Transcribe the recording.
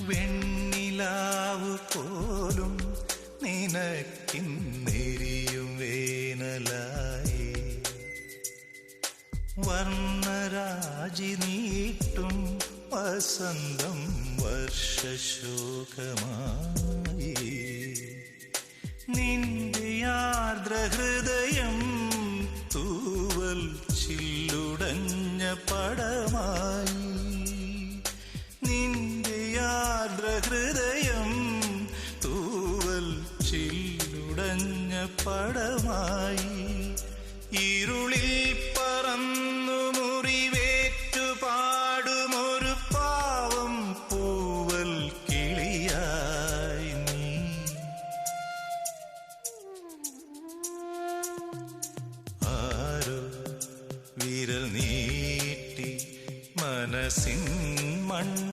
വെണ്ണിലാവ് പോലും നിനക്കിന്നെരിയും വേനലായി വർണ്ണരാജി നീട്ടും വസന്തം വർഷശോകമായി നിന്റെ ആർദ്രഹൃദയം തൂവൽ ചില്ലുടഞ്ഞ പടമായി നിന്റെ ആർദ്രഹൃദയം തൂവൽ ചില്ലുടഞ്ഞ പടമായി